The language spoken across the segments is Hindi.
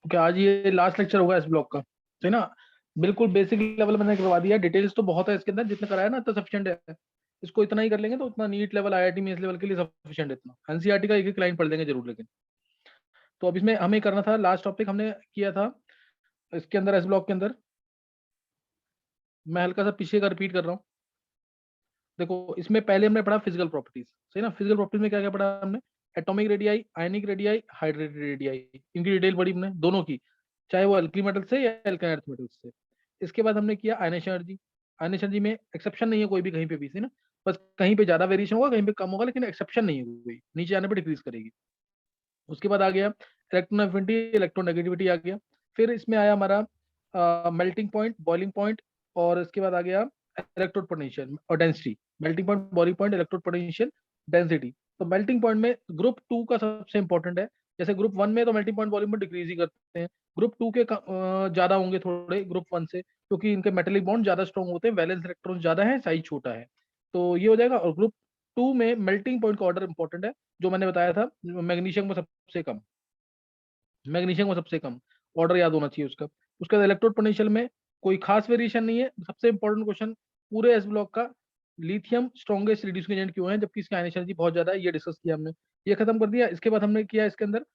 ओके, आज ये लास्ट लेक्चर होगा इस ब्लॉक का, सही ना। बिल्कुल बेसिक लेवल मैंने करवा दिया, डिटेल्स तो बहुत है इसके अंदर, जितना कराया ना तो सफिशिएंट है। इसको इतना ही कर लेंगे तो उतना नीट लेवल आईआईटी में इस लेवल के लिए सफिशिएंट है। इतना एनसीईआरटी का एक एक लाइन पढ़ लेंगे जरूर, लेकिन तो अब इसमें हमें करना था, लास्ट टॉपिक हमने किया था इसके अंदर, इस ब्लॉक के अंदर। मैं हल्का सा पीछे का रिपीट कर रहा हूँ। देखो, इसमें पहले हमने पढ़ा फिजिकल प्रॉपर्टीज, सही ना। फिजिकल प्रॉपर्टीज में क्या क्या पढ़ा हमने? Atomic radii, ionic radii, hydrated radii, इनकी डिटेल पढ़ी हमने दोनों की, चाहे वो अल्कली मेटल से या अल्काइन अर्थ मेटल से। इसके बाद हमने किया आयनेशन एनर्जी। आयनेशन एनर्जी में एक्सेप्शन नहीं है कोई भी कहीं पे भी, सही ना। बस कहीं पे ज्यादा वेरिएशन होगा, कहीं पे कम होगा, लेकिन एक्सेप्शन नहीं है कोई, नीचे आने पर डिक्रीज करेगी। उसके बाद आ गया इलेक्ट्रॉन एफिनिटी, इलेक्ट्रॉन नेगेटिविटी आ गया। फिर इसमें आया हमारा मेल्टिंग पॉइंट, बॉइलिंग पॉइंट, और इसके बाद आ गया इलेक्ट्रोड पोटेंशियल और density. Melting point, boiling point, electrode potential, density. तो मेल्टिंग पॉइंट में ग्रुप टू का सबसे इंपॉर्टेंट है। जैसे ग्रुप वन में तो melting point, boiling point decrease ही करते हैं। ग्रुप टू के ज्यादा होंगे थोड़े ग्रुप वन से, क्योंकि इनके मेटेलिक बॉन्ड ज्यादा स्ट्रॉन्ग होते हैं, वैलेंस इलेक्ट्रॉन ज्यादा है, साइज छोटा है। तो ये हो जाएगा। और ग्रुप टू में मेल्टिंग पॉइंट का ऑर्डर इंपॉर्टेंट है, जो मैंने बताया था, मैग्नीशियम में सबसे कम, मैग्नीशियम को सबसे कम ऑर्डर याद होना चाहिए उसका। उसके बाद इलेक्ट्रोड पोटेंशियल में कोई खास वेरिएशन नहीं है। सबसे इंपॉर्टेंट क्वेश्चन पूरे एस ब्लॉक का, लिथियम स्ट्रॉन्गेस्ट रिड्यूसिंग एजेंट क्यों है जबकि इसकी आयनिक एनर्जी बहुत ज्यादा है, ये डिस्कस किया हमने, ये खत्म कर दिया। इसके बाद हमने किया इसके अंदर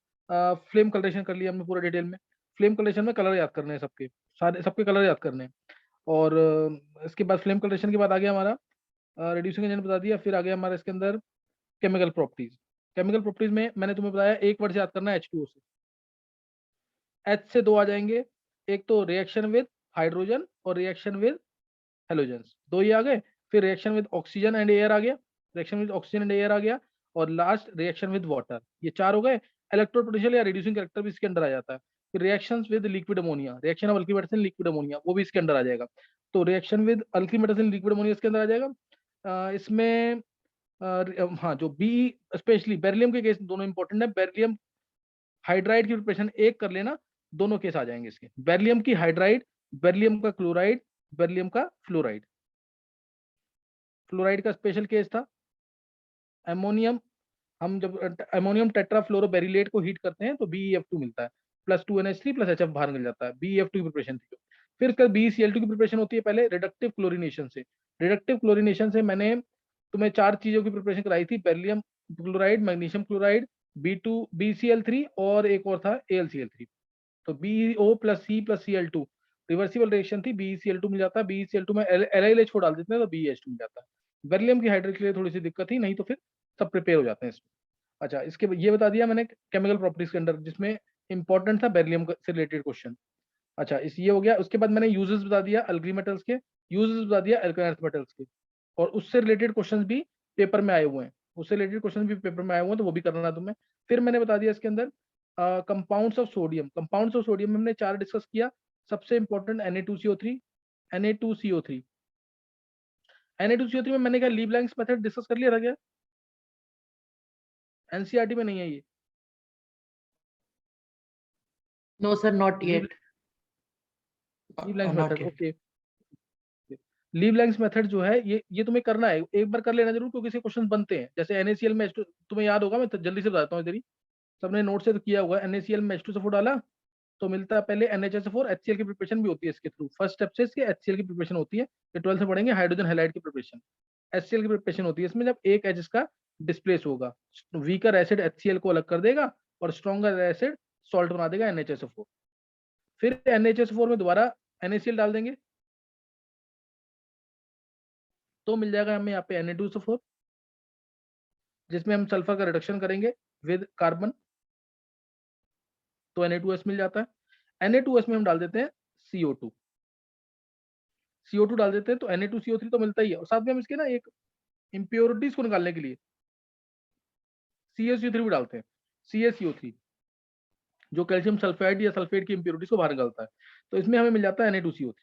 फ्लेम कलरेशन कर लिया हमने पूरा डिटेल में। फ्लेम कलरेशन में कलर याद करने हैं सबके, सारे सबके कलर याद करने हैं। और इसके बाद फ्लेम कलरेशन के बाद आ गया हमारा रिड्यूसिंग एजेंट बता दिया। फिर आ गया हमारा इसके अंदर केमिकल प्रॉपर्टीज। केमिकल प्रॉपर्टीज में मैंने तुम्हें बताया एक वर्ड से याद करना है, H2O से। एच से दो आ जाएंगे, एक तो रिएक्शन विद हाइड्रोजन और रिएक्शन विद हेलोजेंस, दो ही आ गए। फिर reaction with oxygen and air आ गया, reaction with oxygen and air आ गया। और लास्ट रिएक्शन विद वाटर, ये चार हो गए। इलेक्ट्रो पोटेंशियल या रिड्यूसिंग कैरेक्टर भी इसके अंदर आ जाता है। फिर reactions with liquid ammonia, reaction of alkyl metals in liquid ammonia, वो भी इसके अंदर आ जाएगा। तो reaction with alkyl metals in liquid ammonia इसके अंदर आ जाएगा। इसमें हाँ, जो बी, स्पेशली बेरिलियम के केस दोनों इंपॉर्टेंट है। बेरिलियम हाइड्राइड की प्रिपरेशन एक कर लेना, दोनों केस आ जाएंगे इसके, बेरिलियम की हाइड्राइड, बेरिलियम का क्लोराइड, बेरिलियम का फ्लोराइड। फ्लोराइड का स्पेशल केस था एमोनियम। हम जब एमोनियम टेट्राफ्लोरोबेरिलेट को हीट करते हैं तो BeF2 मिलता है, +2NH3 + HF बाहर निकल जाता है, BeF2 की प्रिपरेशन थी। फिर इसका BeCl2 की प्रिपरेशन होती है पहले रिडक्टिव क्लोरीनेशन से। रिडक्टिव क्लोरीनेशन से मैंने तुम्हें चार चीजों की प्रिपरेशन कराई थी, beryllium chloride, magnesium chloride, BeCl3, और एक और था AlCl3। तो BO+C+Cl2 रिवर्सिबल रिएक्शन थी, BeCl2 मिल जाता है। BeCl2 में LiLH4 डाल देते हैं तो BH2 मिल जाता है। बेरिलियम की हाइड्रेट के लिए थोड़ी सी दिक्कत थी, नहीं तो फिर सब प्रिपेयर हो जाते हैं इसमें। अच्छा, इसके ये बता दिया मैंने केमिकल प्रॉपर्टीज के अंदर, जिसमें इंपॉर्टेंट था बेरिलियम से रिलेटेड क्वेश्चन। अच्छा, इस ये हो गया। उसके बाद मैंने यूजेस बता दिया अल्कली मेटल्स के, यूजेस बता दिया अल्काइन अर्थ मेटल्स के, और उससे रिलेटेड क्वेश्चंस भी पेपर में आए हुए हैं, उससे रिलेटेड क्वेश्चन भी पेपर में आए हुए हैं, तो वो भी करना है तुम्हें। फिर मैंने बता दिया इसके अंदर compounds of sodium. Compounds of sodium में हमने चार डिस्कस किया। सबसे इंपॉर्टेंट Na2CO3, Na2CO3। Na2CO3 में मैंने क्या लीबलैंक्स मेथड डिस्कस कर लिया था क्या? एनसीईआरटी में नहीं है ये। No, sir, not Leb yet. Leblanc's Not method, yet. Okay. Leblanc's method जो है, ये तुम्हें करना है, एक बार कर लेना जरूर, क्योंकि इसके क्वेश्चन बनते हैं। जैसे NaCl में तुम्हें याद होगा, मैं तो जल्दी से बताता हूँ इधर ही, सबने नोट से तो किया हुआ है। NaCl में H2SO4 डाला तो मिलता है पहले NHSO4, HCl की प्रिपरेशन भी होती है इसके थ्रू, फर्स्ट स्टेप से इसके HCl की प्रिपरेशन होती है। ये 12th में पढ़ेंगे, हाइड्रोजन हैलाइड की प्रिपरेशन, HCl की प्रिपरेशन होती है इसमें। जब एक H इसका डिस्प्लेस होगा, वीकर एसिड HCl को अलग कर देगा और स्ट्रॉन्गर एसिड सॉल्ट बना देगा NHSO4। फिर NHSO4 में दोबारा NaCl डाल देंगे तो मिल जाएगा हमें यहाँ पे Na2SO4, जिसमें हम सल्फर का रिडक्शन करेंगे विद कार्बन, तो Na2S मिल जाता है। Na2S में हम डाल देते हैं CO2, CO2 डाल देते हैं तो Na2CO3 तो मिलता ही है। और साथ में हम इसके ना एक इम्प्योरिटीज को निकालने के लिए CaCO3 भी डालते हैं, CaCO3, जो कैल्शियम सल्फाइड या सल्फेट की इम्प्योरिटीज को बाहर निकालता है। तो इसमें हमें मिल जाता है Na2CO3,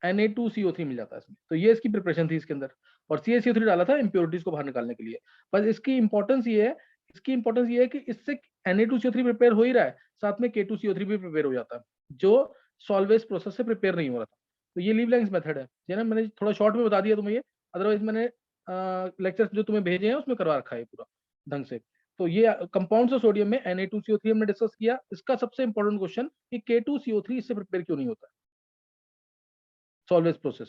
Na2CO3 मिल जाता है इसमें। तो ये इसकी प्रिपरेशन थी इसके अंदर, और CaCO3 डाला था इम्प्योरिटीज को बाहर निकालने के लिए। बस इसकी इंपॉर्टेंस ये है, इसकी इंपॉर्टेंस ये है कि इससे Na2CO3 प्रिपेयर हो ही रहा है, साथ में K2CO3 भी प्रिपेयर हो जाता है, जो सॉल्वेज प्रोसेस से प्रिपेयर नहीं हो रहा था। तो ये लीबलैंक्स मेथड है ना, मैंने थोड़ा शॉर्ट में बता दिया तुम्हें ये, अदरवाइज मैंने लेक्चर जो तुम्हें भेजे हैं उसमें करवा रखा है पूरा ढंग से। तो ये कंपाउंड्स ऑफ सोडियम में Na2CO3 हमने डिस्कस किया। इसका सबसे इंपॉर्टेंट क्वेश्चन कि K2CO3 इससे प्रिपेयर क्यों नहीं होता सॉल्वेज प्रोसेस,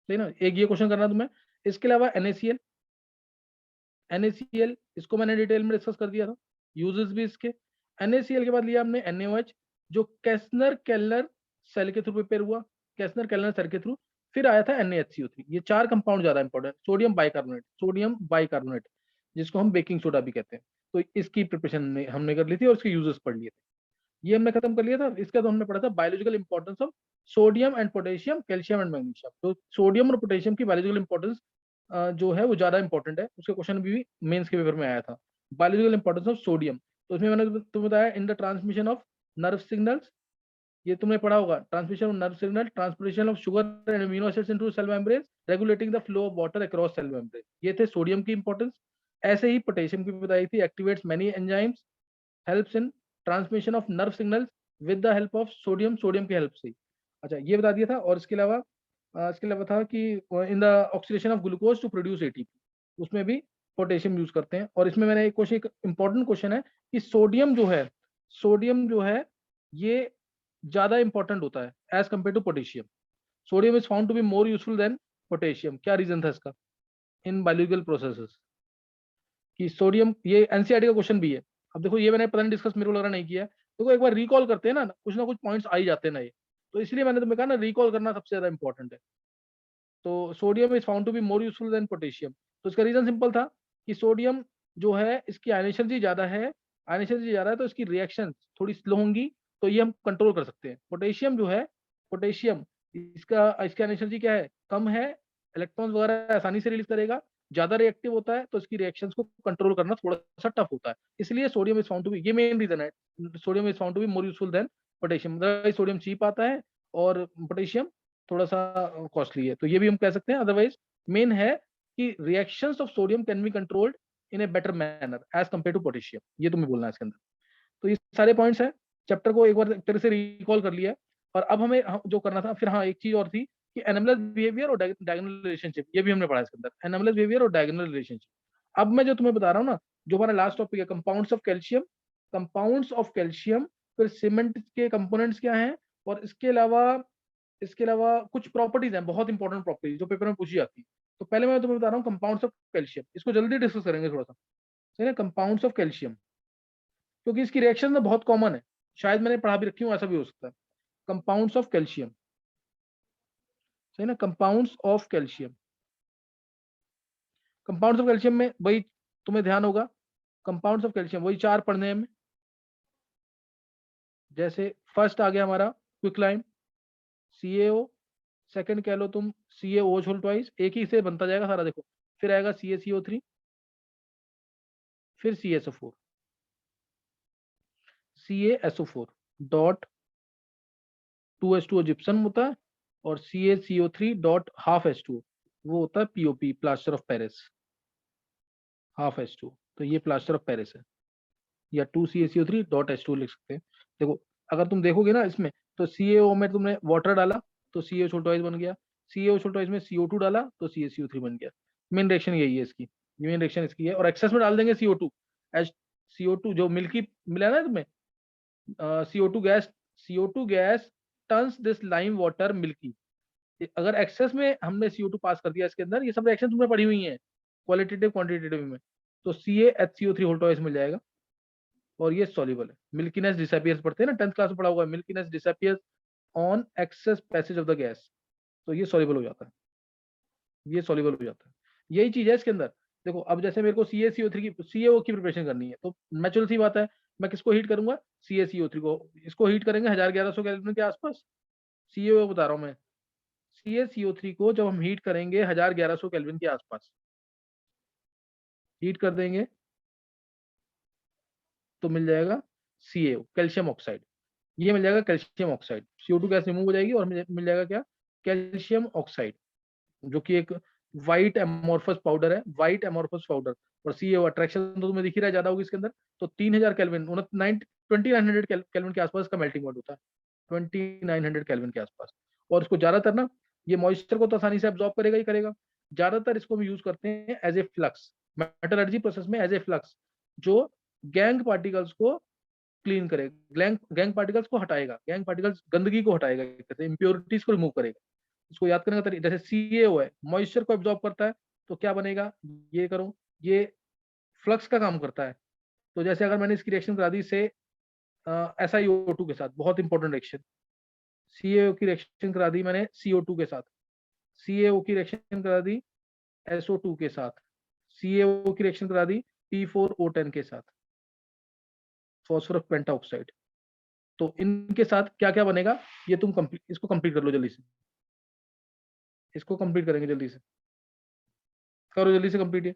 सही ना, एक ये क्वेश्चन करना तुम्हें। इसके अलावा NaCl, NaCl इसको मैंने डिटेल में डिस्कस कर दिया था, यूजेस भी इसके। NaCl के बाद लिया हमने NaOH जो कैसनर केलर सेल के थ्रू प्रिपेयर हुआ, कैसनर केलर सेल के थ्रू। फिर आया था NaHCO3। ये चार कंपाउंड ज्यादा इंपॉर्टेंट, सोडियम बाइकार्बोनेट जिसको हम बेकिंग सोडा भी कहते हैं। तो इसकी प्रिपरेशन हमने कर ली थी और इसके यूजेस पढ़ लिए थे, ये हमने खत्म कर लिया था। इसका तो हमने पढ़ा था biological importance of sodium and potassium, calcium and magnesium. तो सोडियम और पोटेशियम की बायोलॉजिकल इंपॉर्टेंस जो है वो ज्यादा इंपॉर्टेंट है, उसके क्वेश्चन भी मेंस के पेपर में आया था। बायोलॉजिकल इंपॉर्टेंस ऑफ सोडियम, तो इसमें मैंने तुम्हें बताया in the transmission of nerve signals, ये तुमने पढ़ा होगा, transmission of nerve signal, transportation of sugar and amino acids into cell membrane, regulating the flow of water across cell membrane. ये थे सोडियम की इंपॉर्टेंस। ऐसे ही पोटेशियम की बताई थी, activates many enzymes, helps in transmission of nerve signals with the help of sodium, sodium की हेल्प से। अच्छा ये बता दिया था। और इसके अलावा था कि in the oxidation of glucose to produce ATP, उसमें भी पोटेशियम यूज करते हैं। और इसमें मैंने एक क्वेश्चन, एक इंपॉर्टेंट क्वेश्चन है कि सोडियम जो है ये ज्यादा इंपॉर्टेंट होता है as compare to potassium. Sodium is found to be more useful than potassium. क्या रीजन था इसका इन बायोलॉजिकल प्रोसेसेस कि सोडियम, ये एनसीईआरटी का क्वेश्चन भी है। अब देखो ये मैंने पता नहीं डिस्कस मेरे को लग रहा नहीं किया है, देखो एक बार रिकॉल करते हैं ना कुछ पॉइंट्स आ ही जाते हैं ना ये, तो इसलिए मैंने तुम्हें कहा ना रिकॉल करना सबसे ज्यादा इंपॉर्टेंट है। तो sodium is found to be more useful than potassium. तो इसका रीजन सिंपल था कि सोडियम जो है इसकी आयनेशन एनर्जी ज्यादा है, तो इसकी रिएक्शन थोड़ी स्लो होंगी, तो ये हम कंट्रोल कर सकते हैं। पोटेशियम जो है, पोटेशियम इसकी आयनेशन एनर्जी क्या है, कम है, इलेक्ट्रॉन्स वगैरह आसानी से रिलीज करेगा, ज्यादा रिएक्टिव होता है, तो इसकी रिएक्शंस को कंट्रोल करना थोड़ा सा टफ होता है। इसलिए sodium is found to B, ये मेन रीजन है, sodium is found to be more useful than potassium. Sodium cheap आता है और पोटेशियम थोड़ा सा कॉस्टली है, तो ये भी हम कह सकते हैं। अदरवाइज मेन है कि reactions of sodium can be controlled in a better manner as compare to potassium, ये तुम्हें बोलना है इसके अंदर। तो ये सारे पॉइंट्स हैं, चैप्टर को एक बार तरह से रिकॉल कर लिया है। और अब हमें जो करना था फिर, हाँ एक चीज और थी कि एनामलस बिहेवियर और डायगोनल रिलेशनशिप, ये भी हमने पढ़ा इसके अंदर, एनामलस बिहेवियर और डायगोनल रिलेशनशिप। अब मैं जो तुम्हें बता रहा हूँ ना, जो हमारा लास्ट टॉपिक है कंपाउंड्स ऑफ कैल्शियम, फिर सीमेंट के कंपोनेंट्स क्या हैं, और इसके अलावा कुछ प्रॉपर्टीज हैं, बहुत इंपॉर्टेंट प्रॉपर्टीज जो पेपर में पूछी जाती है। तो पहले मैं तुम्हें बता रहा हूँ कंपाउंड्स ऑफ कैल्शियम, इसको जल्दी डिस्कस करेंगे थोड़ा सा, सही ना। कंपाउंड्स ऑफ कैल्शियम, क्योंकि इसकी रिएक्शन ना बहुत कॉमन है, शायद मैंने पढ़ा भी रखी हूँ, ऐसा भी हो सकता है। कंपाउंड्स ऑफ कैल्शियम, सही ना, compounds of calcium. Compounds of calcium में वही तुम्हें ध्यान होगा, कंपाउंड्स ऑफ कैल्शियम वही चार पढ़ने हैं। जैसे फर्स्ट आ गया हमारा क्विकलाइम, CaO, सेकंड कह लो तुम CaOH होल ट्वाइस, एक ही से बनता जाएगा सारा, देखो। फिर आएगा CaCO3, फिर CaSO4, CaSO4 dot 2H2O gypsum होता है, और CaCO3 डॉट हाफ H2O वो होता है POP, plaster of Paris, half H2O, तो ये प्लास्टर ऑफ पेरिस है। या 2CaCO3 डॉट H2O लिख सकते हैं। देखो अगर तुम देखोगे ना इसमें, तो CaO में तुमने वाटर डाला तो CaO ट्वाइस बन गया, CaO ट्वाइस में CO2 डाला तो CaCO3 बन गया। मेन रिएक्शन यही है इसकी, मेन रिएक्शन इसकी है। और एक्सेस में डाल देंगे CO2, CO2 जो मिल्की मिला ना तुम्हें, CO2 gas turns this lime water milky. अगर एक्सेस में हमने CO2 पास कर दिया इसके अंदर, ये सब रिएक्शन तुमने पढ़ी हुई हैं क्वालिटेटिव क्वांटिटेटिव में, तो CaHCO3 होल ट्वाइस मिल जाएगा, और ये सॉल्युबल है। मिल्कीनेस डिसअपियर्स पढ़ते हैं ना, 10th क्लास में पढ़ा हुआ है, milkiness disappears on excess passage of the gas, तो ये सॉल्युबल हो जाता है, ये सॉल्युबल हो जाता है। यही चीज है इसके अंदर। देखो अब जैसे मेरे को CaCO3 की CaO की प्रिपरेशन करनी है, तो नेचुरल सी बात है मैं किसको हीट करूंगा, CaCO3 को। इसको हीट करेंगे 1100 केल्विन के आसपास, CaO बता रहा हूँ मैं, CaCO3 को जब हम हीट करेंगे 1100 केल्विन के आसपास हीट कर देंगे, तो मिल जाएगा CaO, कैल्शियम ऑक्साइड। ये मिल जाएगा calcium oxide, CO2 gas remove हो जाएगी और मिल जाएगा क्या, कैल्शियम ऑक्साइड, जो कि एक व्हाइट एमोर्फस पाउडर है, व्हाइट एमोर्फस पाउडर। और CaO अट्रैक्शन तो तुम्हें दिख ही रहा है ज्यादा होगी इसके अंदर, तो 3000 केल्विन, 2900 केल्विन के आसपास का मेल्टिंग पॉइंट होता है, 2900 केल्विन के आसपास। और इसको ज्यादातर ना, ये मॉइस्चर को तो आसानी से एब्जॉर्ब करेगा ही करेगा, ज्यादातर इसको हम यूज करते हैं as a flux, metallurgy process में एज ए फ्लक्स। जो गैंग पार्टिकल्स को क्लीन करेगा, गैंग पार्टिकल्स को हटाएगा, गैंग पार्टिकल्स गंदगी को हटाएगा, इम्प्योरिटीज को रिमूव करेगा। इसको याद करने का तरीका, जैसे CaO है, मॉइस्चर को एब्जॉर्ब करता है, तो क्या बनेगा, ये करो, ये फ्लक्स का काम करता है। तो जैसे अगर मैंने इसकी रिएक्शन करा दी से SiO2 के साथ, बहुत इंपॉर्टेंट रिएक्शन, CaO की रिएक्शन करा दी मैंने CO2 के साथ, CaO की रिएक्शन करा दी SO2 के साथ, CaO की रिएक्शन करा दी P4O10 के साथ, फॉस्फोरस पेंटाऑक्साइड। तो इनके साथ क्या क्या बनेगा, ये तुम इसको कंप्लीट कर लो जल्दी से, इसको कंप्लीट करेंगे जल्दी से, करो जल्दी से कंप्लीट ये।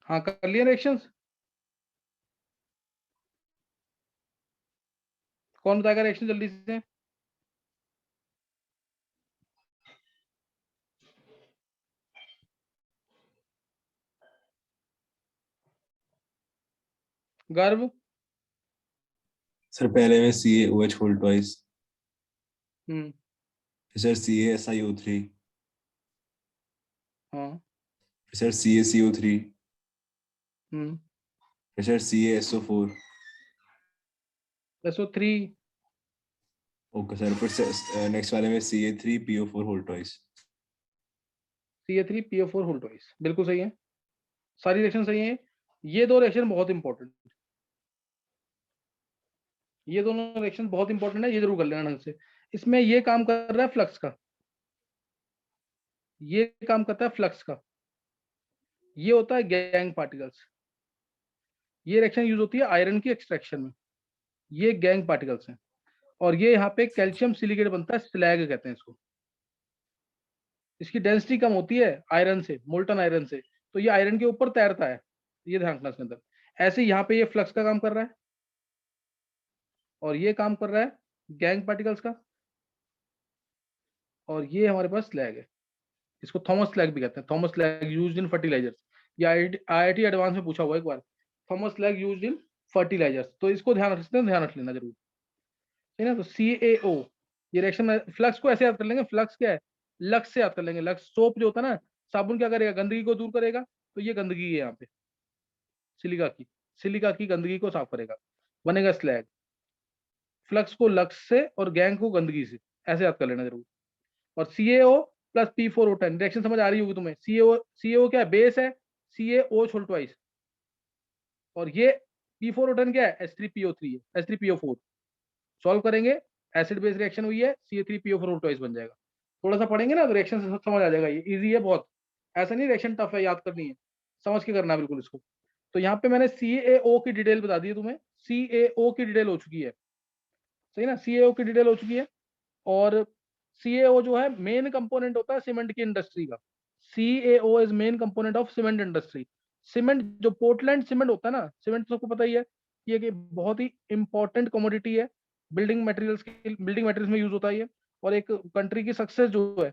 हाँ कर लिया रिएक्शंस, कौन बताएगा रिएक्शन जल्दी से। गर्भ। सर पहले में CaOH होल ट्वाइस, हम्म। फिर सर CaSiO3, हाँ। फिर सर CaCO3, हम्म। फिर sir CaSO4। SO3। Okay sir, फिर नेक्स्ट वाले में Ca3PO4 whole twice. Ca3PO4 whole twice, बिल्कुल सही है, सारी रिएक्शन सही है। ये दो रिएक्शन बहुत इंपॉर्टेंट, ये दोनों रिएक्शन बहुत इंपॉर्टेंट है, ये जरूर कर लेना ढंग से। इसमें ये काम कर रहा है फ्लक्स का, ये काम करता है फ्लक्स का, ये होता है गैंग पार्टिकल्स। ये रिएक्शन यूज होती है आयरन की एक्सट्रैक्शन में, ये गैंग पार्टिकल्स हैं। और ये यहाँ पे कैल्शियम सिलिकेट बनता है, स्लैग कहते हैं इसको। इसकी डेंसिटी कम होती है आयरन से, मोल्टन आयरन से, तो ये आयरन के ऊपर तैरता है, ये ध्यान रखना इसके अंदर। ऐसे यहाँ पे ये फ्लक्स का काम कर रहा है, और ये काम कर रहा है गैंग पार्टिकल्स का, और ये हमारे पास स्लैग है। इसको थॉमस स्लैग भी कहते हैं, Thomas slag used in fertilisers. ये आईआईटी एडवांस में पूछा हुआ एक बार, Thomas slag used in fertilisers, तो इसको ध्यान रखते हैं, ध्यान रख लेना जरूर, ठीक है ना। तो CaO, ये रिएक्शन में फ्लक्स को ऐसे याद कर लेंगे, फ्लक्स क्या है, लक्स से याद कर लेंगे। लक्स सोप जो होता है ना, साबुन क्या करेगा, गंदगी को दूर करेगा, तो ये गंदगी है यहाँ पे सिलिका की गंदगी को साफ करेगा, बनेगा स्लैग। फ्लक्स को लक्स से और गैंग को गंदगी से, ऐसे याद कर लेना जरूर। और CaO प्लस P4O10 रिएक्शन समझ आ रही होगी तुम्हें। CaO क्या है, बेस है, CaO होल ट्वाइस, और ये P4O10 क्या है, H3PO3 है, H3PO4। सॉल्व करेंगे, एसिड बेस रिएक्शन हुई है, CA3PO4 होल ट्वाइस बन जाएगा। थोड़ा सा पढ़ेंगे ना तो रिएक्शन से सब समझ आ जाएगा, ये इजी है बहुत, ऐसा नहीं रिएक्शन टफ है, याद करनी है, समझ के करना है बिल्कुल इसको। तो यहाँ पे मैंने CaO की डिटेल बता दी है तुम्हें, CaO की डिटेल हो चुकी है, सही ना, CaO की डिटेल हो चुकी है। और CaO जो है मेन कंपोनेंट होता है सीमेंट की इंडस्ट्री का, CaO is main component of cement industry. Cement जो पोर्टलैंड सीमेंट होता है ना, सीमेंट सबको पता ही है, ये कि बहुत ही इंपॉर्टेंट कमोडिटी है, बिल्डिंग मटेरियल्स में यूज होता है ये, और एक कंट्री की सक्सेस जो है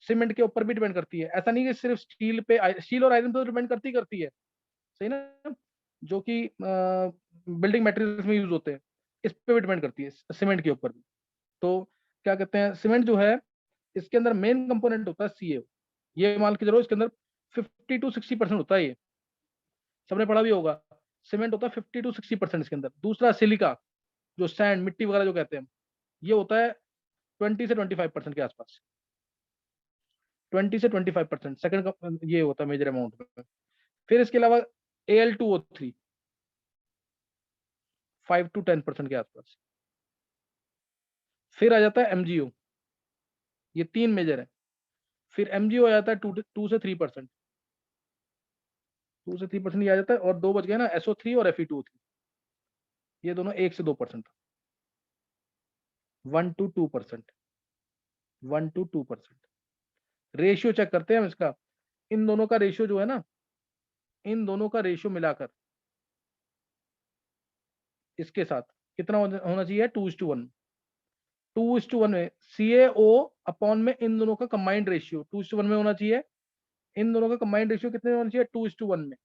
सीमेंट के ऊपर भी डिपेंड करती है। ऐसा नहीं कि सिर्फ स्टील और आयरन पे डिपेंड करती है, सही ना, जो कि बिल्डिंग मटेरियल्स में यूज होते हैं, इस पे भी डिपेंड करती है, सीमेंट के ऊपर भी। तो क्या कहते हैं, सीमेंट जो है इसके अंदर मेन कंपोनेंट होता है CaO, ये मान के चलो इसके अंदर 50 to 60% होता है, ये सबने पढ़ा भी होगा। सीमेंट होता है 50 to 60% इसके अंदर। दूसरा सिलिका, जो सैंड मिट्टी वगैरह जो कहते हैं, ये होता है 20 से 25% के आसपास, 20 से 25% सेकंड ये होता है मेजर अमाउंट में। फिर इसके अलावा Al2O3 5 to 10% के आसपास। फिर आ जाता है MgO, ये 3 मेजर है। फिर MgO आ जाता है 2 से 3%, 2 से 3% ये आ जाता है। और दो बच गए ना, SO3 और Fe2O3, ये दोनों 1 से 2%, 1 to 2%, 1 to 2%। रेशियो चेक करते हैं हम इसका, इन दोनों का रेशियो जो है ना, इन दोनों का रेशियो मिलाकर इसके साथ कितना होना चाहिए, 2:1। 2:1 में CaO अपॉन में इन दोनों का कंबाइंड रेशियो 2:1 में होना चाहिए। इन दोनों का कंबाइंड रेशियो कितने में होना चाहिए, 2:1 में।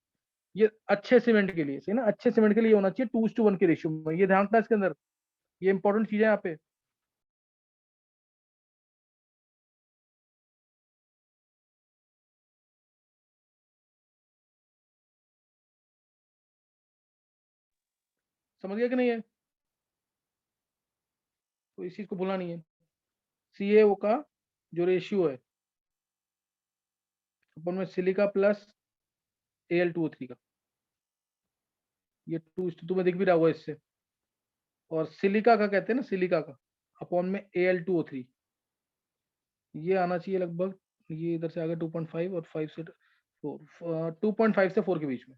ये अच्छे सीमेंट के लिए, सही ना, अच्छे सीमेंट के लिए होना चाहिए 2:1 के रेशियो में, ये ध्यान रखना इसके अंदर, ये इंपॉर्टेंट चीज है यहाँ पे। समझ गया कि नहीं है, तो इस चीज को भूलना नहीं है। CaO का जो रेशियो है अपन में सिलिका प्लस Al2O3 का, ये 2:2 तुम्हें दिख भी रहा होगा इससे। और सिलिका का कहते हैं ना, सिलिका का अपॉन में Al2O3, ये आना चाहिए लगभग, ये इधर से आ गया 2.5 और 5 से 4, 2.5 से 4 के बीच में,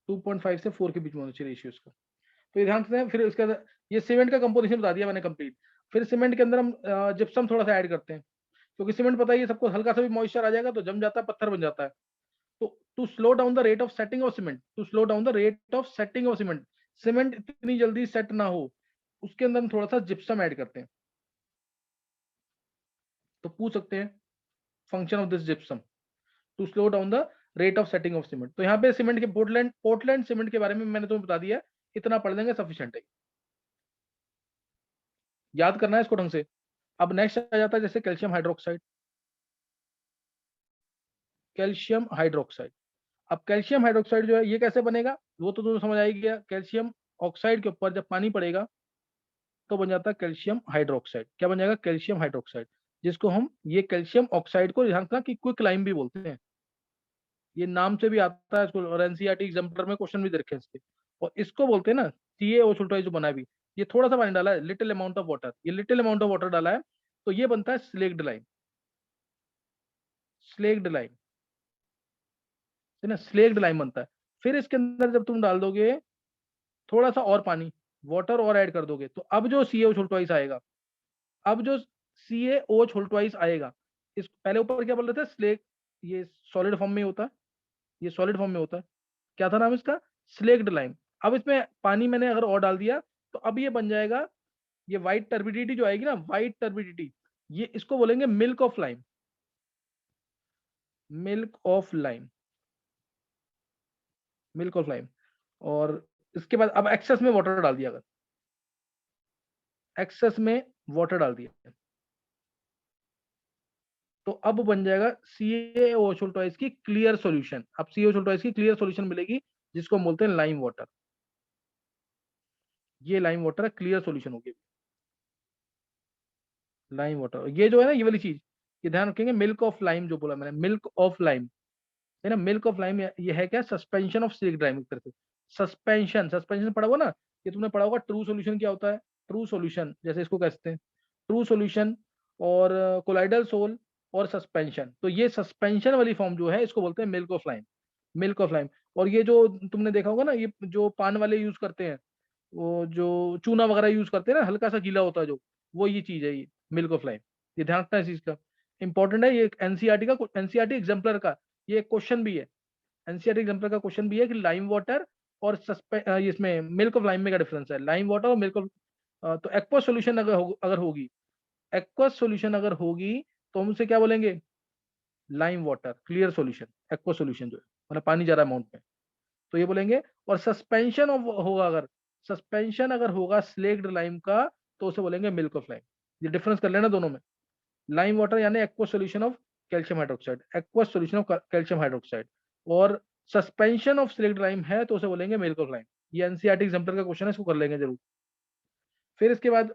2.5 से 4 के बीच में होना चाहिए रेशियो इसका। तो ये ध्यान से, फिर इसके अंदर ये सीमेंट का कंपोजिशन बता दिया मैंने कंप्लीट। फिर सीमेंट के अंदर हम जिप्सम थोड़ा सा ऐड करते हैं, क्योंकि सीमेंट पता ही है सबको, हल्का सा भी मॉइस्चर आ जाएगा तो जम जाता है, पत्थर बन जाता है। तो to slow down the rate of setting of cement, to slow down the rate of setting of cement, cement इतनी जल्दी सेट ना हो, उसके अंदर हम थोड़ा सा जिप्सम ऐड करते हैं। तो पूछ सकते हैं function of this gypsum to slow down the rate of setting of cement. तो यहाँ पे सीमेंट के पोर्टलैंड सीमेंट के बारे में मैंने तुम्हें बता दिया, इतना पढ़ लेंगे सफिशिएंट है, याद करना है इसको ढंग से। अब नेक्स्ट आ जाता है जैसे कैल्शियम हाइड्रोक्साइड, कैल्शियम हाइड्रोक्साइड। अब कैल्शियम हाइड्रोक्साइड जो है ये कैसे बनेगा, वो तो तुम्हें समझ आ ही गया, कैल्शियम ऑक्साइड के ऊपर जब पानी पड़ेगा तो बन जाता है कैल्शियम हाइड्रोक्साइड। क्या बन जाएगा, कैल्शियम हाइड्रोक्साइड, जिसको हम ये कैल्शियम ऑक्साइड को ध्यान रखना कि क्विक लाइम भी बोलते हैं, ये नाम से भी आता है इसको, और एनसीईआरटी एग्जाम्पलर में क्वेश्चन भी दे रखे हैं इसके। और इसको बोलते हैं ना CaO जो बना है, भी ये थोड़ा सा पानी डाला है, लिटिल अमाउंट ऑफ वाटर, ये लिटिल अमाउंट ऑफ वाटर डाला है, तो ये बनता है स्लेक्ड लाइम, स्लेक्ड लाइम, है ना, स्लेक्ड लाइम बनता है। फिर इसके अंदर जब तुम डाल दोगे थोड़ा सा और पानी, वाटर और ऐड कर दोगे, तो अब जो CaO आएगा, अब जो CaO आएगा, इस पहले ऊपर क्या बोल रहे थे, स्लेक, ये सॉलिड फॉर्म में होता है, ये सॉलिड फॉर्म में होता है, क्या था नाम इसका, स्लेक्ड लाइम। अब इसमें पानी मैंने अगर और डाल दिया तो अब ये बन जाएगा, ये व्हाइट टर्बिडिटी जो आएगी ना, व्हाइट टर्बिडिटी, ये इसको बोलेंगे milk of lime, milk of lime, milk of lime. और इसके बाद अब एक्सेस में वाटर डाल दिया, अगर एक्सेस में वाटर डाल दिया तो अब बन जाएगा CaOH ट्वाइस की क्लियर सॉल्यूशन। अब CaOH ट्वाइस की क्लियर सॉल्यूशन मिलेगी, जिसको हम बोलते हैं लाइम वाटर। ये लाइम वाटर है, क्लियर सॉल्यूशन होगी लाइम वाटर। ये जो है ना, ये वाली चीज, ये ध्यान रखेंगे, मिल्क ऑफ लाइम जो बोला मैंने, मिल्क ऑफ लाइम है ना। मिल्क ऑफ लाइम ये है क्या, सस्पेंशन ऑफ सिलिक ड्राइविंग तरह से। सस्पेंशन, सस्पेंशन पढ़ा हुआ ना, ये तुमने पढ़ा होगा। ट्रू सॉल्यूशन क्या होता है, ट्रू सॉल्यूशन जैसे इसको कहते हैं, ट्रू सॉल्यूशन और कोलाइडल सोल और सस्पेंशन। तो ये सस्पेंशन वाली फॉर्म जो है, इसको बोलते हैं milk of lime, milk of lime. और ये जो तुमने देखा होगा ना, ये जो पान वाले यूज करते हैं, वो जो चूना वगैरह यूज करते हैं ना, हल्का सा गीला होता है जो, वो ये चीज है, ये मिल्क ऑफ लाइम। ये ध्यान रखना है इस चीज का, इंपॉर्टेंट है ये। एनसीईआरटी का, एनसीईआरटी एग्जाम्पलर का ये क्वेश्चन भी है, एनसीईआरटी एग्जाम्पल का क्वेश्चन भी है कि लाइम वाटर और इसमें मिल्क ऑफ लाइम में क्या डिफरेंस है, लाइम वाटर और मिल्क ऑफ। तो एक्वस सॉल्यूशन अगर होगी, एक्वस सॉल्यूशन अगर होगी, तो हम उसे क्या बोलेंगे, lime water clear solution. Aqueous solution जो है, मतलब पानी ज्यादा अमाउंट में, तो ये बोलेंगे। और सस्पेंशन ऑफ होगा, अगर सस्पेंशन अगर होगा स्लेक्ड लाइम का, तो उसे बोलेंगे मिल्क ऑफ लाइम। ये डिफरेंस कर लेना दोनों में। लाइम वाटर यानी aqueous solution of calcium hydroxide, aqueous solution of calcium hydroxide. और सस्पेंशन ऑफ सिलेक्ट लाइम है तो उसे बोलेंगे मिल्क ऑफ लाइम। ये एनसीईआरटी एग्जाम्पल का क्वेश्चन है, इसको कर लेंगे जरूर। फिर इसके बाद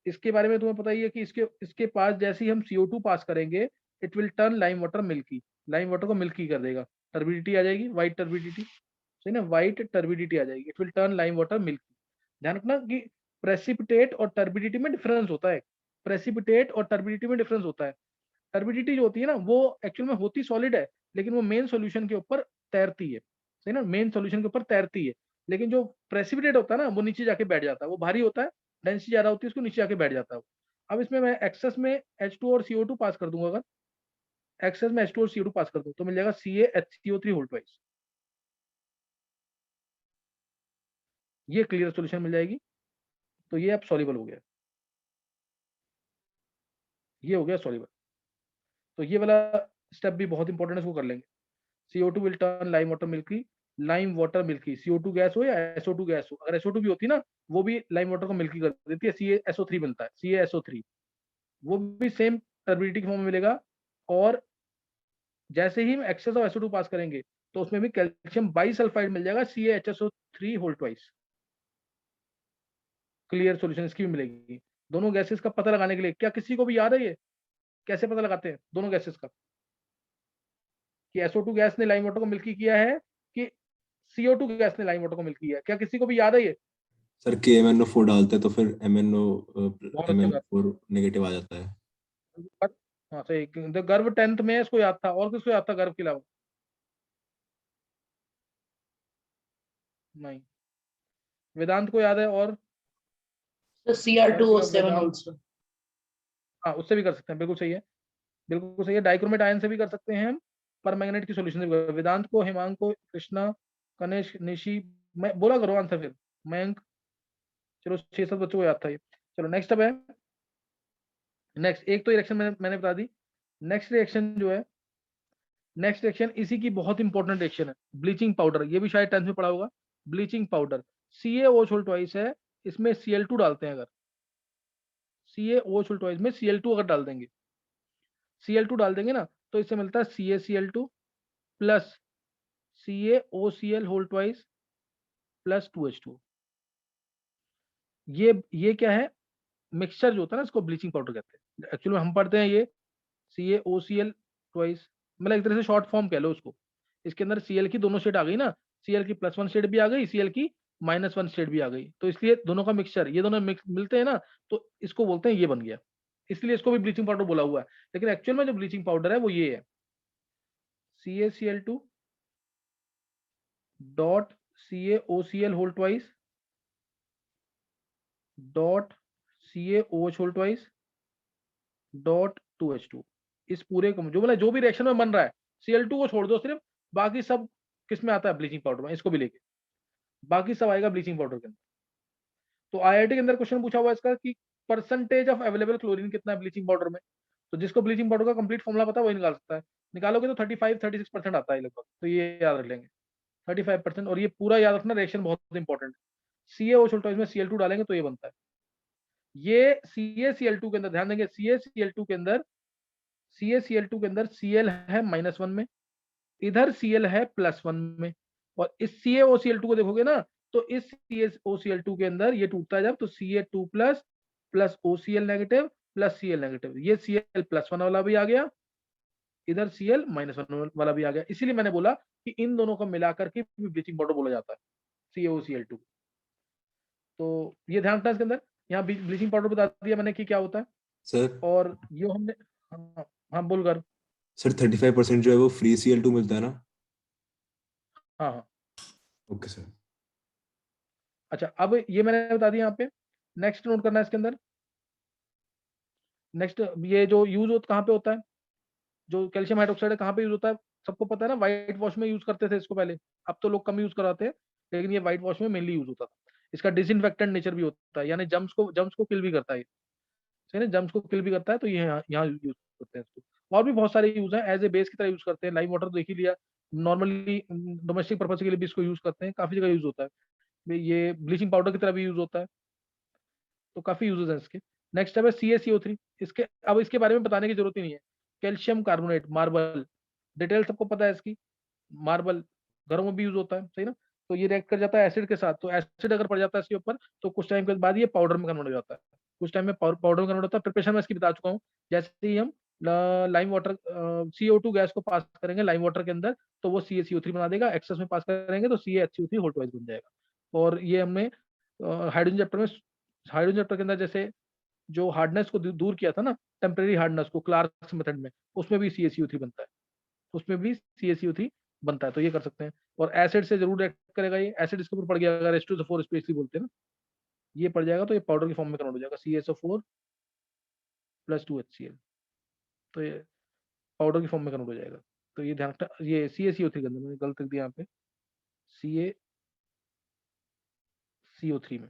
इसके बारे में तुम्हें पता ही है कि इसके इसके पास जैसे ही हम CO2 पास करेंगे, it will turn lime water milky, lime water को मिल्की कर देगा। टर्बिडिटी आ जाएगी, व्हाइट टर्बिडिटी, सही ना, व्हाइट टर्बिडिटी आ जाएगी, it will turn lime water milky. ध्यान रखना कि प्रेसिपिटेट और टर्बिडिटी में डिफरेंस होता है, प्रेसिपिटेट और टर्बिडिटी में डिफरेंस होता है। टर्बिडिटी जो होती है ना, वो एक्चुअल में होती सॉलिड है, लेकिन वो मेन सॉल्यूशन के ऊपर तैरती है, सही ना, मेन सॉल्यूशन के ऊपर तैरती है। लेकिन जो प्रेसिपिटेट होता है ना, वो नीचे जाके बैठ जाता है, वो भारी होता है, डेंसिटी ज्यादा होती है, उसको नीचे जाके बैठ जाता है। अब इसमें मैं एक्सेस में H2 और CO2 पास कर दूंगा, अगर एक्सेस में H2 और CO2 पास कर दूं, तो मिल जाएगा CaHCO3 होल ट्वाइस। ये क्लियर सॉल्यूशन मिल जाएगी। तो ये अब सॉल्युबल हो गया, ये हो गया सॉल्युबल। तो ये वाला स्टेप भी बहुत इंपॉर्टेंट है, इसको कर लेंगे। CO2 will turn lime water milky, lime water milky. CO2 gas हो या SO2 गैस हो, अगर SO2 भी होती ना, वो भी लाइम वाटर को मिल्की कर देती है, CaSO3 बनता है, CaSO3। वो भी सेम टर्बिडिटी फॉर्म में मिलेगा। और जैसे ही हम एक्सेस ऑफ SO2 पास करेंगे, तो उसमें भी कैल्शियम बाइसल्फाइड मिल जाएगा, CaHSO3 whole twice. Clear solution इसकी भी मिलेगी। दोनों गैसेस का पता लगाने के लिए, क्या किसी को भी याद है ये कैसे पता लगाते हैं दोनों गैसेस का, कि SO2 गैस ने लाइम वाटर को मिल्की किया है कि CO2 गैस ने लाइम वाटर को मिल्की किया है, क्या किसी को भी याद है ये? सर KMnO4 डालते हैं तो फिर MnO बहुत अच्छी बात। MnO4 नेगेटिव आ जाता है। हाँ सही, तो गर्व 10th में इसको याद था, और किसको याद था गर्व के अलावा? नहीं, वेदांत को याद है, और So Cr2O7 वेदांत, also. हाँ उससे भी कर सकते हैं, बिल्कुल सही है, बिल्कुल सही है। डाइक्रोमेट आयन से भी कर सकते हैं हम, पर मैग्नेट की सॉल्यूशन से भी वेदांत को, हेमांग को, कृष्णा, कनेश, निशी, मैं बोला करो आंसर फिर, मयंक। चलो 6-7 बच्चों को याद था ये। चलो नेक्स्ट अब है, नेक्स्ट एक तो रिएक्शन मैंने बता दी। नेक्स्ट रिएक्शन जो है, नेक्स्ट रिएक्शन इसी की बहुत इंपॉर्टेंट रिएक्शन है, ब्लीचिंग पाउडर। ये भी शायद 10th में पढ़ा होगा, ब्लीचिंग पाउडर। CaOH ट्वाइस है, इसमें Cl2 डालते हैं, अगर CaOH ट्वाइस में Cl2 अगर डाल देंगे, Cl2 डाल देंगे ना, तो इससे मिलता है CaCl2 plus CaOCl whole twice plus 2H2। ये क्या है, मिक्सचर जो होता है ना, इसको ब्लीचिंग पाउडर कहते हैं। एक्चुअली हम पढ़ते हैं ये CaOCl ट्वाइस, मतलब एक तरह से शॉर्ट फॉर्म कह लो उसको। इसके अंदर Cl की दोनों शेड आ गई ना, Cl की +1 शेड भी आ गई, Cl की -1 शेड भी आ गई, तो इसलिए दोनों का मिक्सचर, ये दोनों मिलते हैं ना, तो इसको बोलते हैं, ये बन गया। इसलिए इसको भी ब्लीचिंग पाउडर बोला हुआ है, लेकिन एक्चुअल में जो ब्लीचिंग पाउडर है वो ये है, CaCl2 dot CaOCl whole twice dot CaOH whole twice dot 2H2। इस पूरे को जो, मतलब जो भी रिएक्शन में बन रहा है, Cl2 को छोड़ दो सिर्फ, बाकी सब किस में आता है, ब्लीचिंग पाउडर में, इसको भी लेके बाकी सब आएगा ब्लीचिंग पाउडर के अंदर। तो IIT के अंदर क्वेश्चन पूछा हुआ है इसका कि परसेंटेज ऑफ अवेलेबल क्लोरीन कितना है ब्लीचिंग पाउडर में, तो जिसको ब्लीचिंग पाउडर का कंप्लीट फॉर्मूला पता है वही निकाल सकता है। निकालोगे तो 35-36% आता है लगभग, तो ये याद रख लेंगे 35%। और ये पूरा याद रखना, रिएक्शन बहुत इंपॉर्टेंट है। CaO इसमें Cl2 डालेंगे तो ये बनता है। ये CaCl2 के अंदर ध्यान देंगे, CaCl2 के अंदर Cl है -1 में, इधर Cl है +1 में, और इस CaOCl2 को देखोगे ना तो इस CaOCl2 के अंदर ये टूटता है जब, तो Ca2 plus OCl negative plus Cl negative, ये Cl +1 वाला भी आ गया, इधर Cl -1 वाला भी आ गया। इसीलिए मैंने बोला कि इन दोनों को मिलाकर के ब्लीचिंग पाउडर बोला जाता है, CaOCl2। तो ये ध्यान रखना इसके अंदर। यहाँ ब्लीचिंग पाउडर बता दिया मैंने कि क्या होता है सर और ये हमने हाँ बोल कर सर 35% जो है वो फ्री Cl2 मिलता है ना? हाँ। Okay sir. अच्छा, अब ये मैंने बता दिया यहाँ पे। नेक्स्ट नोट करना है इसके अंदर। नेक्स्ट ये जो यूज होता कहाँ पे होता है, जो कैल्शियम हाइड्रोक्साइड है कहाँ पे यूज होता है, सबको पता है ना, व्हाइट वॉश में यूज करते थे इसको पहले, अब तो लोग कम यूज कराते हैं, लेकिन ये व्हाइट वॉश में मेनली यूज होता था। इसका डिसइंफेक्टेंट नेचर भी होता है, यानी जम्स को किल भी करता है, सही ना, जम्स को किल भी करता है, तो ये यहाँ यूज करते हैं इसको। और भी बहुत सारे यूज है, एज ए बेस की तरह यूज करते हैं। लाइम वाटर तो देख ही लिया, नॉर्मली डोमेस्टिक पर्पज के लिए भी इसको यूज करते हैं, काफी जगह यूज होता है। ये ब्लीचिंग पाउडर की तरह भी यूज होता है, तो काफी यूजेस हैं इसके। नेक्स्ट है CaCO3। इसके बारे में बताने की जरूरत ही नहीं है। कैल्शियम कार्बोनेट, मार्बल, डिटेल सबको पता है इसकी। मार्बल घरों में भी यूज होता है, सही ना। तो ये रिएक्ट कर जाता है एसिड के साथ, तो एसिड अगर पड़ जाता है इसके ऊपर तो कुछ टाइम के बाद ये पाउडर में कन्वर्ट हो जाता है। कुछ टाइम में पाउडर में कन्वर्ट होता है। प्रिपरेशन में इसकी बता चुका हूँ। जैसे ही हम लाइम वाटर CO2 गैस को पास करेंगे लाइम वाटर के अंदर, तो वो CaCO3 बना देगा। एक्सेस में पास करेंगे तो CaHCO3 होल ट्वाइस बन जाएगा। और ये हमने हाइड्रोजन चैप्टर के अंदर जैसे जो हार्डनेस को दूर किया था ना, टेम्परेरी हार्डनेस को, क्लार्क्स मेथड में, उसमें भी CaCO3 बनता है, उसमें भी CaCO3 बनता है। तो ये कर सकते हैं। और एसिड से जरूर रिएक्ट करेगा, ये एसिड इसके ऊपर पड़ गया, अगर H2SO4 स्पेशली बोलते हैं ना, ये पड़ जाएगा तो ये पाउडर की फॉर्म में कन्वर्ट हो जाएगा, CaSO4 + 2HCl, तो ये पाउडर की फॉर्म में कन्वर्ट हो जाएगा। तो ये ध्यान रखना, ये CaCO3 के अंदर मैंने गलत लिख दिया यहाँ पे, CaCO3 में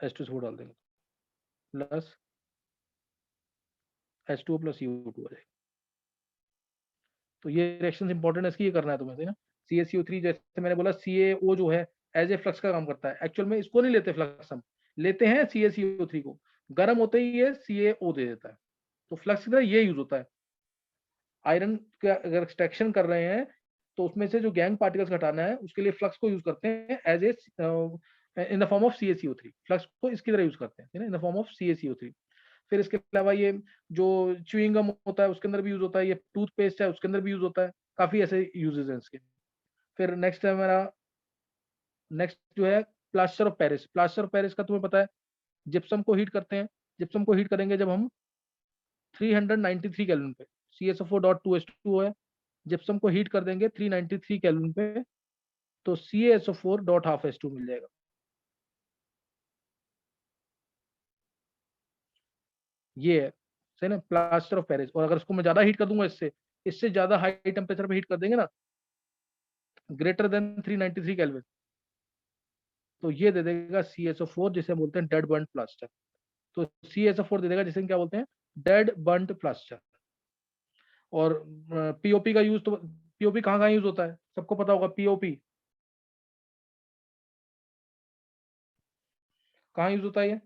H2SO4 डाल देंगे प्लस H2O + CO2 आ जाएगा। तो ये रिएक्शन इंपॉर्टेंट है, इसकी ये करना है तुम्हें, सही ना। CaCO3 जैसे मैंने बोला, CaO जो है एज ए फ्लक्स का काम करता है। एक्चुअल में इसको नहीं लेते फ्लक्स, हम लेते हैं CaCO3 को, गर्म होते ही ये CaO दे देता है, तो फ्लक्स की तरह ये यूज होता है। आयरन का अगर एक्सट्रैक्शन कर रहे हैं तो उसमें से जो गैंग पार्टिकल्स घटाना है उसके लिए फ्लक्स को यूज करते हैं as a in the form of CaCO3। Flux को इसकी तरह यूज करते हैं इन द फॉर्म ऑफ CaCO3। फिर इसके अलावा ये जो च्युइंग गम होता है उसके अंदर भी यूज होता है, ये टूथपेस्ट है उसके अंदर भी यूज होता है, काफी ऐसे यूजेस हैं इसके। फिर नेक्स्ट है मेरा, नेक्स्ट जो है plaster of Paris. Plaster of Paris का तुम्हें पता है, जिप्सम को हीट करते हैं। जिप्सम को हीट करेंगे जब हम 393 केल्विन पे, CaSO4.2H2O है, जिप्सम को हीट कर देंगे 393 केल्विन पे, तो CaSO4.12H2 मिल जाएगा। ये है, सही ना, प्लास्टर ऑफ पेरिस। और अगर इसको मैं ज्यादा हीट कर दूंगा, इससे ज्यादा हाई टेम्परेचर पे हीट कर देंगे ना, ग्रेटर देन 393 केल्विन, तो ये दे देगा CaSO4, जिसे बोलते हैं डेड बर्न प्लास्टर। तो CaSO4 दे देगा जिसे क्या बोलते हैं, डेड बर्न प्लास्टर। और POP का यूज, तो POP कहाँ कहाँ यूज होता है सबको पता होगा। POP कहाँ यूज होता है ये?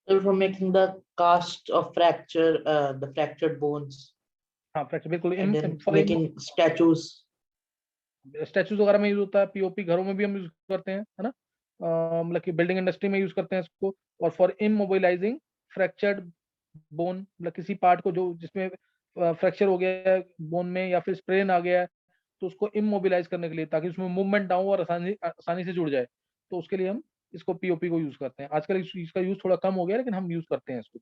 For making the cast of the fractured bones, हाँ, फ्रैक्चर, बिल्कुल। and then making statues. Statues वगैरह में यूज होता है POP। घरों में भी हम यूज करते हैं, है ना, मतलब कि बिल्डिंग इंडस्ट्री में यूज करते हैं इसको। और फॉर इमोबिलाइजिंग फ्रैक्चर्ड बोन, मतलब किसी पार्ट को जो जिसमें फ्रैक्चर हो गया है बोन में या फिर स्प्रेन आ गया है, तो उसको इमोबिलाइज करने के लिए, ताकि उसमें मूवमेंट ना हो और आसानी से जुड़ जाए, तो उसके लिए हम इसको POP को यूज करते हैं। आजकल इसका यूज थोड़ा कम हो गया, लेकिन हम यूज करते हैं इसको।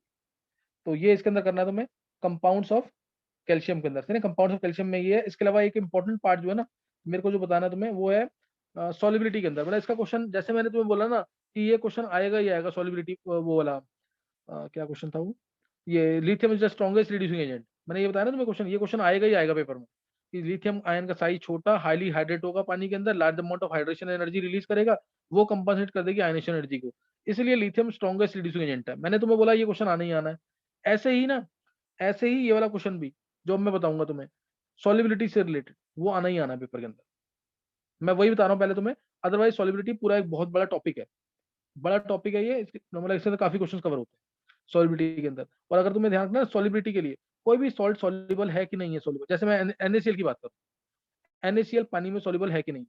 तो ये इसके अंदर करना है तुम्हें, कंपाउंड्स ऑफ कैल्शियम के अंदर से ना, कंपाउंड्स ऑफ कैल्शियम में ये है। इसके अलावा एक इंपॉर्टेंट पार्ट जो है ना, मेरे को जो बताना है तुम्हें, वो है सॉलिबिलिटी के अंदर। मतलब इसका क्वेश्चन, जैसे मैंने तुम्हें बोला ना कि ये क्वेश्चन आएगा ही आएगा, सॉलिबिलिटी वो वाला क्या क्वेश्चन था वो, ये lithium is the strongest reducing agent, मैंने ये बताया ना तुम्हें क्वेश्चन, ये क्वेश्चन आएगा ही आएगा पेपर में, कि लिथियम आयन का साइज छोटा, हाईली हाइड्रेट होगा पानी के अंदर, large amount of hydration energy release करेगा, वो कंपनसेट कर देगी आयनेशन एनर्जी को। इसलिए लिथियम स्ट्रॉन्गेस्ट रिड्यूसिंग एजेंट है। मैंने तुम्हें बोला ये क्वेश्चन आना ही आना है। ऐसे ही ना, ऐसे ही ये वाला क्वेश्चन भी जो मैं बताऊंगा तुम्हें सॉल्युबिलिटी से रिलेटेड, वो आना ही आना है पेपर के अंदर। मैं वही बता रहा हूँ पहले तुम्हें, अदरवाइज सॉल्युबिलिटी पूरा एक बहुत बड़ा टॉपिक है, बड़ा टॉपिक है ये, मतलब इससे तो काफी क्वेश्चन कवर होते हैं सॉल्युबिलिटी के अंदर। और अगर तुम्हें ध्यान रखना सॉल्युबिलिटी के लिए कोई भी सॉल्ट सॉल्युबल है कि नहीं है सॉल्युबल, जैसे मैं NaCl की बात करूँ, NaCl पानी में सॉल्युबल है कि नहीं,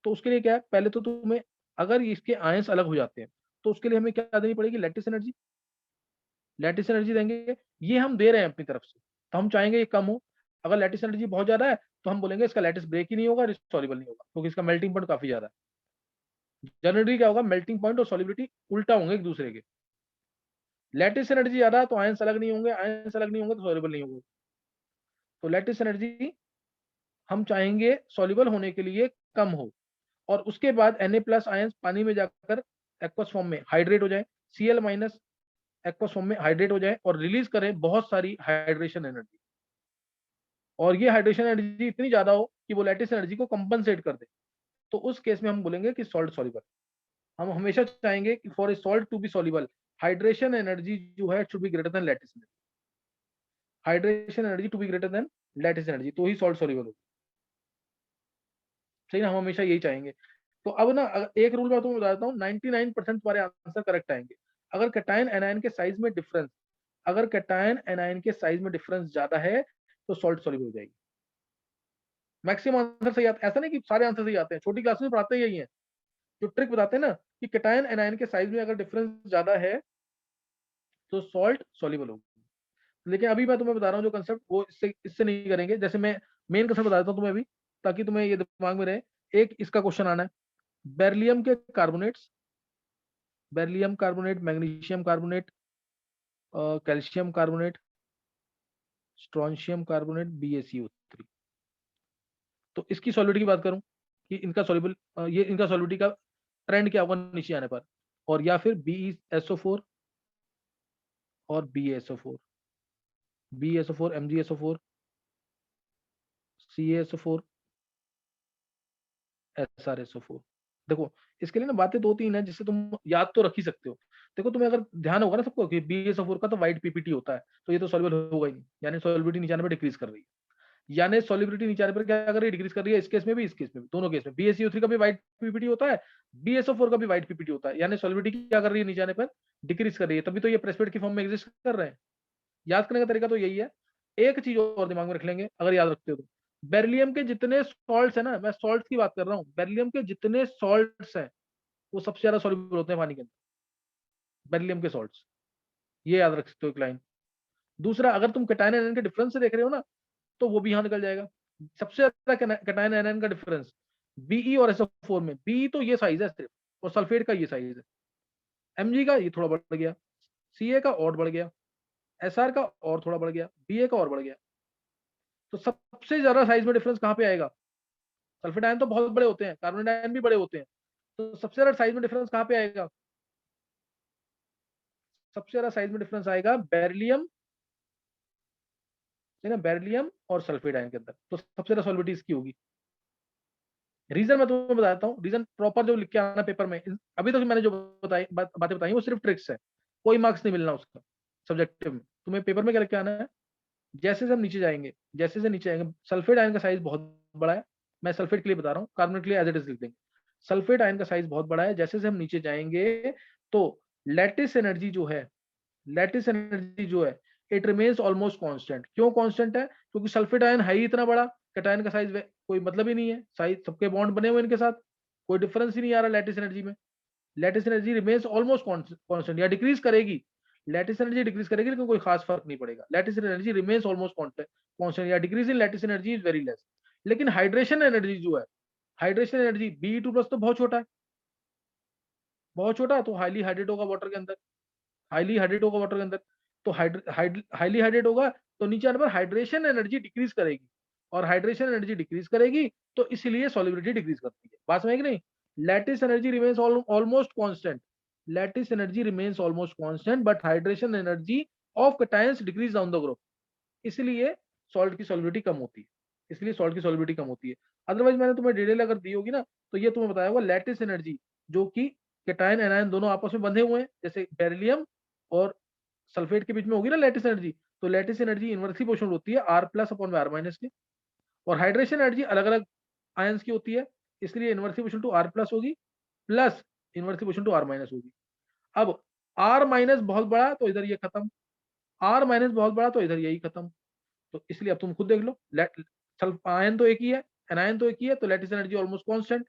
तो उसके लिए क्या है, पहले तो तुम्हें अगर इसके आयंस अलग हो जाते हैं तो उसके लिए हमें क्या देनी पड़ेगी, लैटिस एनर्जी। लैटिस एनर्जी देंगे, ये हम दे रहे हैं अपनी तरफ से, तो हम चाहेंगे ये कम हो। अगर लैटिस एनर्जी बहुत ज्यादा है तो हम बोलेंगे इसका लैटिस ब्रेक ही नहीं होगा, सॉल्युबल नहीं होगा, क्योंकि इसका मेल्टिंग पॉइंट काफी ज्यादा है। जनरली क्या होगा, मेल्टिंग पॉइंट और सॉल्युबिलिटी उल्टा होंगे एक दूसरे के। लैटिस एनर्जी ज्यादा है तो आयंस अलग नहीं होंगे, आयंस अलग नहीं होंगे तो सॉल्युबल नहीं होंगे। तो लैटिस एनर्जी हम चाहेंगे सॉल्युबल होने के लिए कम हो, और उसके बाद Na+ आयंस पानी में जाकर एक्वस फॉर्म में हाइड्रेट हो जाए, Cl- एक्वस फॉर्म में हाइड्रेट हो जाए और रिलीज करें बहुत सारी हाइड्रेशन एनर्जी। और ये हाइड्रेशन एनर्जी इतनी ज्यादा हो कि वो लैटिस एनर्जी को कंपनसेट कर दे, तो उस केस में हम बोलेंगे कि सॉल्ट सॉल्युबल। हम हमेशा चाहेंगे कि for a salt to be soluble, hydration energy जो है should be greater than lattice energy. Hydration energy to be greater than lattice energy, तो ही सॉल्ट सॉल्युबल होगी। सही ना, हम हमेशा यही चाहेंगे। तो अब ना एक रूल मैं तुम्हें बता देता हूँ, 99% तुम्हारे आंसर करेक्ट आएंगे। अगर कैटायन एनायन के साइज में डिफरेंस, अगर कैटायन एनायन के साइज में डिफरेंस ज्यादा है तो सॉल्ट सॉल्युबल हो जाएगी। मैक्सिमम आंसर सही आते हैं, ऐसा नहीं कि सारे आंसर सही आते हैं, छोटी क्लास में पढ़ाते यही है, जो ट्रिक बताते हैं ना कि कैटायन एनायन के साइज में अगर डिफरेंस ज्यादा है तो सॉल्ट सॉल्युबल होगी। लेकिन अभी मैं तुम्हें बता रहा हूँ जो कंसेप्ट, वो इससे इससे नहीं करेंगे। जैसे मैं मेन कंसेप्ट बता देता हूँ तुम्हें अभी, ताकि तुम्हें ये दिमाग में रहे। एक इसका क्वेश्चन आना है, बेरिलियम के carbonates, beryllium carbonate, magnesium carbonate, calcium carbonate, strontium carbonate, BaCO3। तो इसकी सॉल्युबिलिटी की बात करूं कि इनका सॉल्युबल, ये इनका सॉल्युबिलिटी का ट्रेंड क्या होगा नीचे आने पर, और या फिर BeSO4 और BaSO4, BaSO4, MgSO4, CaSO4, SrSO4। देखो इसके लिए ना बातें दो तीन है जिससे तुम याद तो रख ही सकते हो। देखो तुम्हें अगर ध्यान होगा ना सबको कि BaSO4 का तो वाइट PPT होता है, तो ये तो सॉल्युबल होगा ही नहीं, यानी सॉल्युबिलिटी नीचे आने पर डिक्रीज कर रही है। यानी सॉल्युबिलिटी नीचे आने पर क्या कर रही है, डिक्रीज कर रही है। इस केस में भी, इस केस में भी, दोनों केस में BaCO3 का भी वाइट PPT होता है, BaSO4 का भी वाइट PPT होता है, यानी सॉल्युबिलिटी क्या कर रही है, नीचे आने पर डिक्रीज कर रही है। तभी तो ये प्रेसिपिटेट की फॉर्म में एग्जिस्ट कर रहे हैं। याद करने का तरीका तो यही है। एक चीज और दिमाग में रख लेंगे अगर याद रखते हो तो, बेरिलियम के जितने सॉल्ट्स है ना, मैं सॉल्ट्स की बात कर रहा हूँ, बेरिलियम के जितने सॉल्ट्स हैं वो सबसे ज्यादा सॉल्युबल होते हैं पानी के अंदर, बेरिलियम के सॉल्ट्स। ये याद रख सकते हो एक लाइन। दूसरा, अगर तुम कैटायन एनायन के डिफरेंस से देख रहे हो ना, तो वो भी यहां निकल जाएगा। सबसे ज्यादा कैटायन एनायन का डिफरेंस Be और SO4 में, Be तो ये साइज है सिर्फ, और सल्फेट का ये साइज है। Mg का ये थोड़ा बढ़ गया, Ca का और बढ़ गया, Sr का और थोड़ा बढ़ गया, Ba का और बढ़ गया। तो सबसे ज्यादा साइज में डिफरेंस कहां पे आएगा, सल्फेट आयन तो बहुत बड़े होते हैं, कार्बन आयन भी बड़े होते हैं, तो सबसे ज्यादा साइज में डिफरेंस कहां पे आएगा, सबसे ज्यादा साइज में डिफरेंस आएगा बेरिलियम, है ना, बेरिलियम और सल्फेट आयन के अंदर। तो सबसे ज्यादा सॉल्युबिलिटी इसकी होगी। रीजन मैं तुम्हें बताता हूँ, रीजन प्रॉपर जो लिख के आना पेपर में। अभी तक मैंने जो बातें बताई वो सिर्फ ट्रिक्स है, कोई मार्क्स नहीं मिलना उसका सब्जेक्टिव में। तुम्हें पेपर में क्या लिख के आना है, जैसे से हम नीचे जाएंगे, जैसे से नीचे आएंगे, सल्फेट आयन का साइज बहुत बड़ा है। मैं सल्फेट के लिए बता रहा हूँ, कार्बोनेट के लिए एज इट इज लिख देंगे। सल्फेट आयन का साइज बहुत बड़ा है, जैसे से हम नीचे जाएंगे तो लैटिस एनर्जी जो है, लैटिस एनर्जी जो है, इट रिमेन्स ऑलमोस्ट कांस्टेंट। क्यों कांस्टेंट है, क्योंकि सल्फेट आयन है ही इतना बड़ा, कैटायन का साइज कोई मतलब ही नहीं है, साइज सबके बॉन्ड बने हुए इनके साथ, कोई डिफरेंस ही नहीं आ रहा लैटिस एनर्जी में। Lattice energy remains almost constant, या डिक्रीज करेगी, लैटिस एनर्जी डिक्रीज करेगी लेकिन कोई खास फर्क नहीं पड़ेगा। Lattice energy remains almost constant, या decrease in lattice energy is very less. लेकिन हाइड्रेशन एनर्जी जो है, हाइड्रेशन एनर्जी Be2+ तो बहुत छोटा है, बहुत छोटा है, तो हाईली हाइड्रेट होगा वाटर के अंदर, हाईली हाइड्रेट होगा वाटर के अंदर। तो हाईली हाइड्रेट होगा तो नीचे आने पर हाइड्रेशन एनर्जी डिक्रीज करेगी, और हाइड्रेशन एनर्जी डिक्रीज करेगी तो इसलिए सॉल्युबिलिटी डिक्रीज करती है। बात समझ कि नहीं, lattice energy remains almost constant, lattice energy remains almost constant, but hydration energy of cations decrease down the group, इसलिए सॉल्ट की सॉल्युबिलिटी कम होती है, इसलिए सॉल्ट की सॉल्युबिलिटी कम होती है। अदरवाइज मैंने तुम्हें डिटेल अगर दी होगी ना, तो ये तुम्हें बताया होगा लैटिस एनर्जी जो कि कैटायन एनायन दोनों आपस में बंधे हुए हैं, जैसे बेरिलियम और सल्फेट के बीच में होगी ना लैटिस एनर्जी, तो लैटिस एनर्जी इनवर्सली प्रोपोर्शनल होती है R plus upon R minus के, और हाइड्रेशन एनर्जी अलग अलग आयंस की होती है, इसलिए inversely proportional to R plus होगी plus inversely proportional to R minus होगी। अब R माइनस बहुत बड़ा तो इधर ये खत्म, R माइनस बहुत बड़ा तो इधर यही खत्म, तो इसलिए अब तुम खुद देख लो, आयन तो एक ही है, एनायन तो एक ही है, तो लैटिस एनर्जी ऑलमोस्ट कांस्टेंट,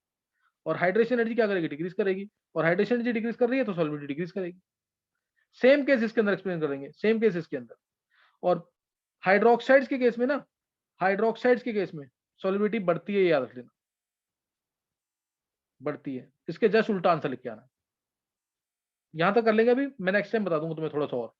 और हाइड्रेशन एनर्जी क्या करेगी, डिक्रीज करेगी, और हाइड्रेशन एनर्जी डिक्रीज कर रही है तो सॉल्युबिलिटी डिक्रीज करेगी। सेम केस इसके अंदर एक्सप्लेन करेंगे, सेम केस इसके अंदर। और हाइड्रोक्साइड्स के केस में ना, हाइड्रोक्साइड्स के केस में सॉल्युबिलिटी बढ़ती है, याद रख लेना, बढ़ती है। इसके जस्ट उल्टा आंसर लिख के आना। यहां तक कर लेंगे, अभी मैं नेक्स्ट टाइम बता दूंगा तुम्हें थोड़ा सा और।